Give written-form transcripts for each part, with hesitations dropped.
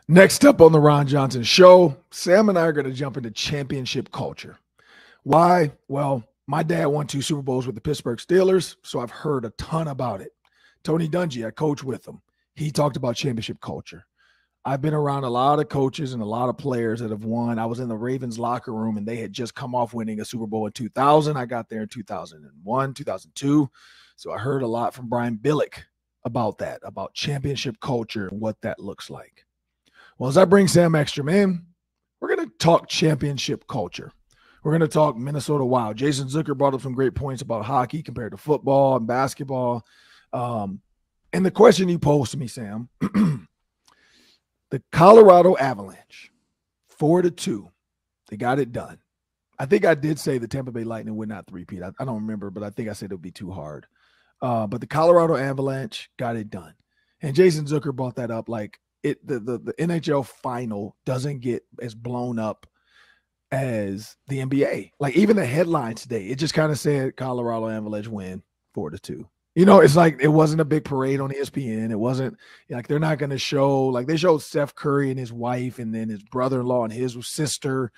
Next up on the Ron Johnson Show, Sam and I are going to jump into championship culture. Why? Well, my dad won 2 Super Bowls with the Pittsburgh Steelers, so I've heard a ton about it. Tony Dungy, I coach with him. He talked about championship culture. I've been around a lot of coaches and a lot of players that have won. I was in the Ravens locker room, and they had just come off winning a Super Bowl in 2000. I got there in 2001, 2002. So I heard a lot from Brian Billick about that, about championship culture and what that looks like. Well, as I bring Sam Ekstrom in, we're going to talk championship culture. We're going to talk Minnesota Wild. Jason Zucker brought up some great points about hockey compared to football and basketball. And the question you posed to me, Sam, the Colorado Avalanche, 4-2. They got it done. I think I did say the Tampa Bay Lightning would not three-peat. I don't remember, but I think I said it would be too hard. But the Colorado Avalanche got it done. And Jason Zucker brought that up like, the NHL final doesn't get as blown up as the NBA. Like even the headline today, it just kind of said Colorado Avalanche win 4-2. You know, it's like it wasn't a big parade on ESPN. It wasn't like they're not going to show like they showed Steph Curry and his wife and then his brother-in-law and his sister,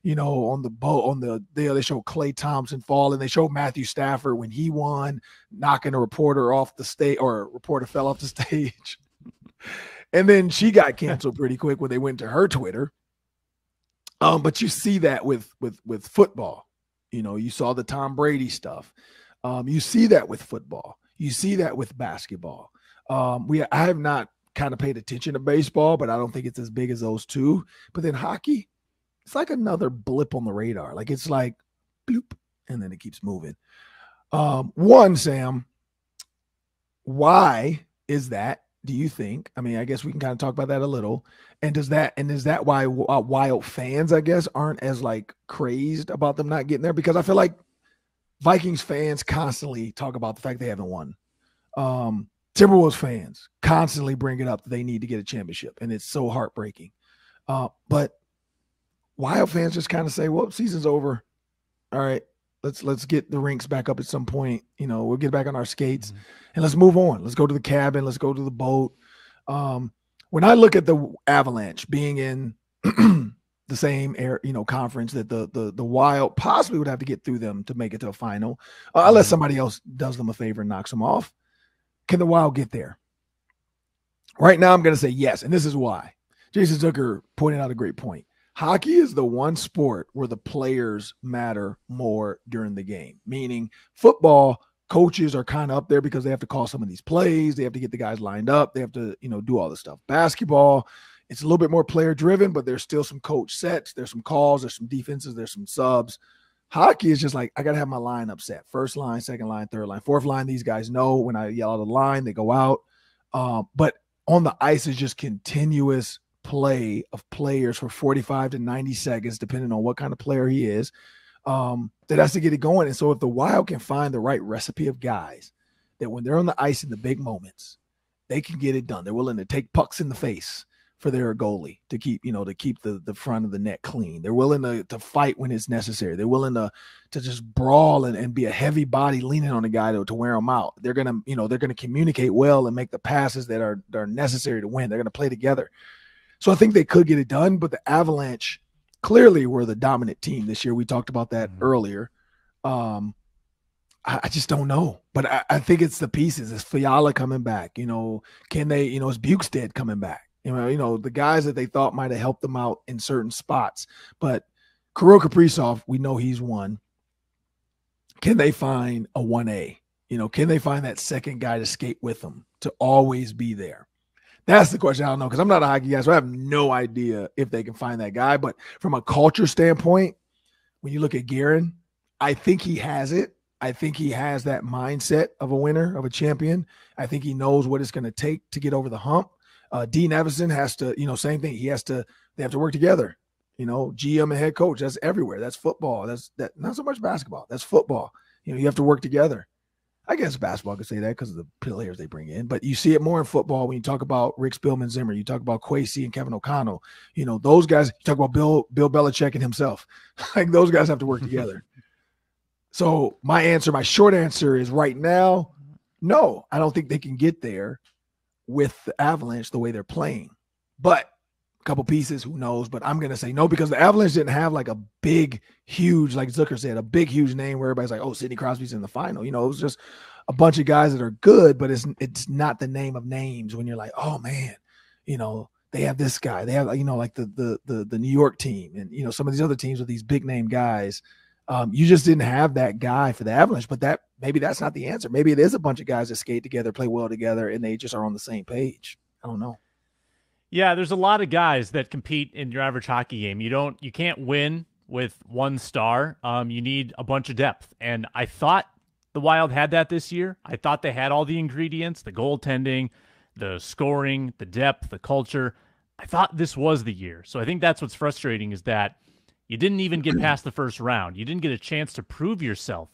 you know, on the boat on the they showed Klay Thompson fall and they showed Matthew Stafford when he won, knocking a reporter off the stage or a reporter fell off the stage. And then she got canceled pretty quick when they went to her Twitter. But you see that with football. You know, you saw the Tom Brady stuff. You see that with football. You see that with basketball. I have not kind of paid attention to baseball, but I don't think it's as big as those two. But then hockey, it's like another blip on the radar. Like it's like bloop, and then it keeps moving. One, Sam, why is that? Do you think? I mean, I guess we can kind of talk about that a little. And is that why Wild fans, I guess, aren't as like crazed about them not getting there? Because I feel like Vikings fans constantly talk about the fact they haven't won. Timberwolves fans constantly bring it up that they need to get a championship, and it's so heartbreaking. But Wild fans just kind of say, well, season's over. All right, let's get the rinks back up at some point. You know, we'll get back on our skates and let's move on. Let's go to the cabin. Let's go to the boat. When I look at the Avalanche being in the same conference that the Wild possibly would have to get through them to make it to a final, unless somebody else does them a favor and knocks them off. Can the Wild get there? Right now, I'm going to say yes, and this is why. Jason Zucker pointed out a great point. Hockey is the one sport where the players matter more during the game, meaning football coaches are kind of up there because they have to call some of these plays. They have to get the guys lined up. They have to, do all this stuff. Basketball, it's a little bit more player driven, but there's still some coach sets. There's some calls. There's some defenses. There's some subs. Hockey is just like, I got to have my lineup set. First line, second line, third line, fourth line. These guys know when I yell out a line, they go out. But on the ice is just continuous play of players for 45 to 90 seconds, depending on what kind of player he is, that has to get it going. And so if the Wild can find the right recipe of guys that when they're on the ice in the big moments, they can get it done. They're willing to take pucks in the face for their goalie to keep the front of the net clean. They're willing to fight when it's necessary. They're willing to just brawl and be a heavy body leaning on a guy to wear them out. They're going to communicate well and make the passes that are necessary to win. They're going to play together. So I think they could get it done, but the Avalanche clearly were the dominant team this year. We talked about that earlier. I just don't know, but I think it's the pieces. Is Fiala coming back? Can they? Is Bukestad coming back? The guys that they thought might have helped them out in certain spots. But Kirill Kaprizov, we know he's one. Can they find a 1A? Can they find that second guy to skate with them to always be there? That's the question. I don't know, because I'm not a hockey guy, so I have no idea if they can find that guy. But from a culture standpoint, when you look at Guerin, I think he has it. I think he has that mindset of a winner, of a champion. I think he knows what it's going to take to get over the hump. Dean Evison has to, same thing. They have to work together. GM and head coach, that's everywhere. That's football. That's not so much basketball. That's football. You have to work together. I guess basketball could say that because of the players they bring in, but you see it more in football when you talk about Rick Spielman Zimmer, you talk about Kwesi and Kevin O'Connell, those guys, you talk about Bill Belichick and himself, like those guys have to work together. So my short answer is right now, no, I don't think they can get there with the Avalanche the way they're playing. But a couple pieces, who knows? But I'm going to say no, because the Avalanche didn't have like a big, huge, like Zucker said, a big, huge name where everybody's like, oh, Sidney Crosby's in the final. You know, it was just a bunch of guys that are good, but it's not the name of names when you're like, oh man, you know, they have this guy. They have, you know, like the New York team and, you know, some of these other teams with these big name guys. You just didn't have that guy for the Avalanche, but maybe that's not the answer. Maybe it is a bunch of guys that skate together, play well together, and they just are on the same page. I don't know. Yeah, there's a lot of guys that compete in your average hockey game. You can't win with one star. You need a bunch of depth. And I thought the Wild had that this year. I thought they had all the ingredients, the goaltending, the scoring, the depth, the culture. I thought this was the year. So I think that's what's frustrating, is that you didn't even get past the first round. You didn't get a chance to prove yourself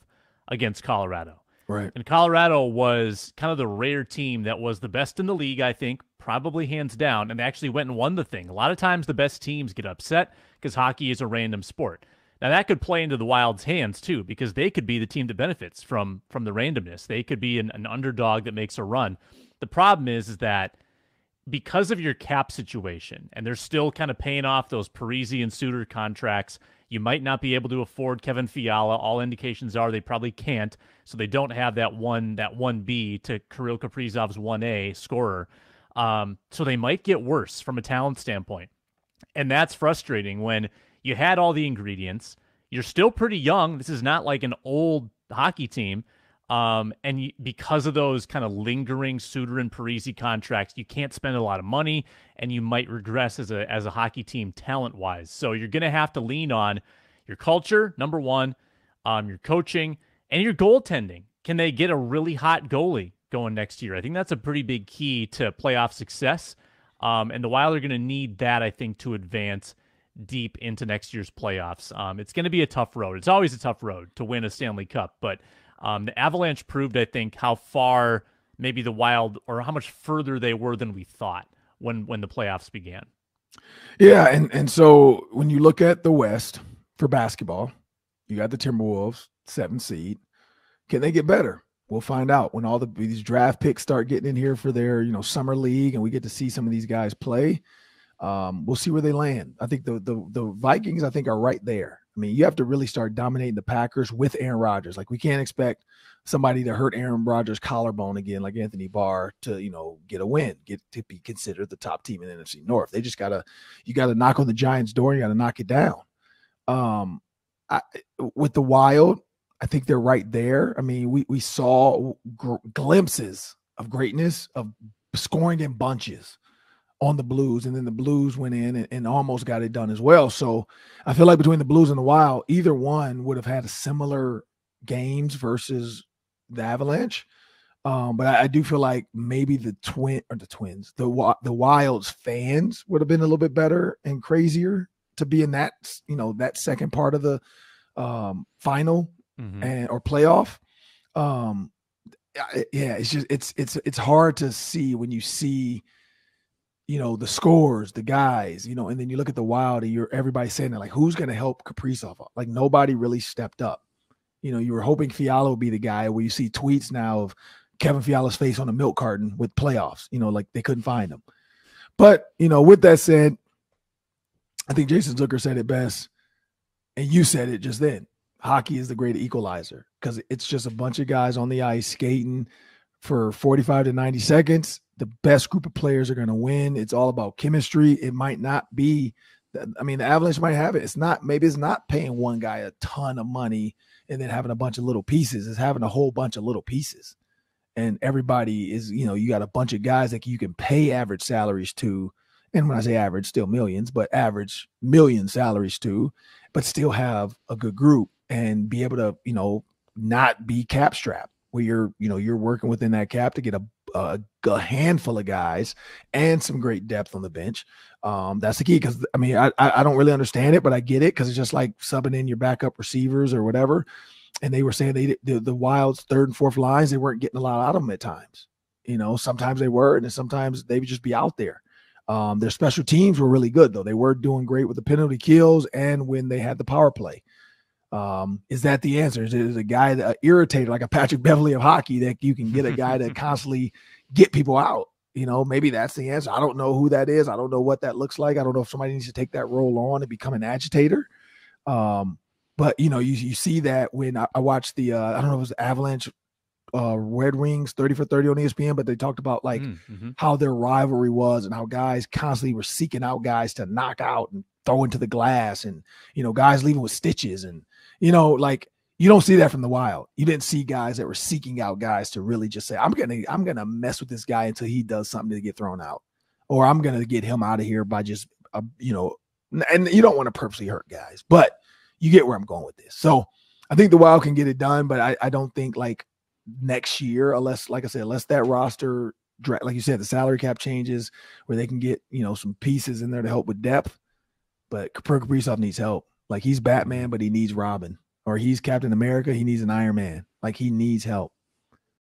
against Colorado. Right. And Colorado was kind of the rare team that was the best in the league, I think, probably hands down, and they actually went and won the thing. A lot of times the best teams get upset because hockey is a random sport. Now, that could play into the Wild's hands, too, because they could be the team that benefits from the randomness. They could be an underdog that makes a run. The problem is that because of your cap situation, and they're still kind of paying off those Parise and Suter contracts, you might not be able to afford Kevin Fiala. All indications are they probably can't, so they don't have that 1B to Kirill Kaprizov's 1A scorer. So they might get worse from a talent standpoint. And that's frustrating when you had all the ingredients. You're still pretty young. This is not like an old hockey team. Because of those kind of lingering Suter and Parise contracts, you can't spend a lot of money, and you might regress as a hockey team talent-wise. So you're going to have to lean on your culture, number one, your coaching, and your goaltending. Can they get a really hot goalie going next year? I think that's a pretty big key to playoff success. And the Wild are going to need that, I think, to advance deep into next year's playoffs. It's going to be a tough road. It's always a tough road to win a Stanley Cup, but the Avalanche proved, I think, how far maybe the Wild, or how much further they were than we thought when the playoffs began. Yeah, and so when you look at the West for basketball, you got the Timberwolves, 7th seed. Can they get better? We'll find out when all these draft picks start getting in here for their, you know, summer league, and we get to see some of these guys play. We'll see where they land. I think the Vikings, I think, are right there. I mean, you have to really start dominating the Packers with Aaron Rodgers. Like, we can't expect somebody to hurt Aaron Rodgers' collarbone again, like Anthony Barr, to, you know, get a win, get to be considered the top team in the NFC North. They just you gotta knock on the Giants' door. You gotta knock it down. With the Wild, I think they're right there. I mean, we saw glimpses of greatness, of scoring in bunches on the Blues, and then the Blues went in and almost got it done as well. So I feel like between the Blues and the Wild, either one would have had a similar games versus the Avalanche. But I do feel like maybe the Wild's fans would have been a little bit better and crazier to be in that, you know, that second part of the final or playoff. It's just it's hard to see when you see, you know, the scores, the guys, you know, and then you look at the Wild and everybody saying that, like, who's going to help Kaprizov? Like, nobody really stepped up. You know, you were hoping Fiala would be the guy, where you see tweets now of Kevin Fiala's face on a milk carton with playoffs, you know, like they couldn't find him. But, you know, with that said, I think Jason Zucker said it best, and you said it just then. Hockey is the great equalizer, because it's just a bunch of guys on the ice skating for 45 to 90 seconds. The best group of players are going to win. It's all about chemistry. It might not be, I mean, the Avalanche might have it. Maybe it's not paying one guy a ton of money and then having a bunch of little pieces. It's having a whole bunch of little pieces. And everybody is, you know, you got a bunch of guys that you can pay average salaries to. And when I say average, still millions, but average million salaries to, but still have a good group and be able to, you know, not be cap strapped, where you're working within that cap to get a handful of guys and some great depth on the bench. That's the key, because I mean, I don't really understand it, but I get it, because it's just like subbing in your backup receivers or whatever. And they were saying the Wild's third and fourth lines, they weren't getting a lot out of them at times. You know, sometimes they were, and then sometimes they would just be out there. Their special teams were really good, though. They were doing great with the penalty kills and when they had the power play. Is that the answer? Is it a guy that irritated, like a Patrick Beverley of hockey, that you can get a guy to constantly get people out? maybe that's the answer. I don't know who that is. I don't know what that looks like. I don't know if somebody needs to take that role on and become an agitator. But you see that when I watched the I don't know if it was Avalanche Red Wings 30 for 30 on ESPN, but they talked about like how their rivalry was and how guys constantly were seeking out guys to knock out and throw into the glass, and guys leaving with stitches, and like you don't see that from the Wild. You didn't see guys that were seeking out guys to really just say, I'm gonna mess with this guy until he does something to get thrown out, or I'm gonna get him out of here by just and you don't want to purposely hurt guys, but you get where I'm going with this. So I think the Wild can get it done, but I don't think like next year, unless, like I said, unless that roster, like you said, the salary cap changes where they can get, some pieces in there to help with depth. But Kaprizov needs help. Like, he's Batman, but he needs Robin. Or he's Captain America, he needs an Iron Man. Like, he needs help.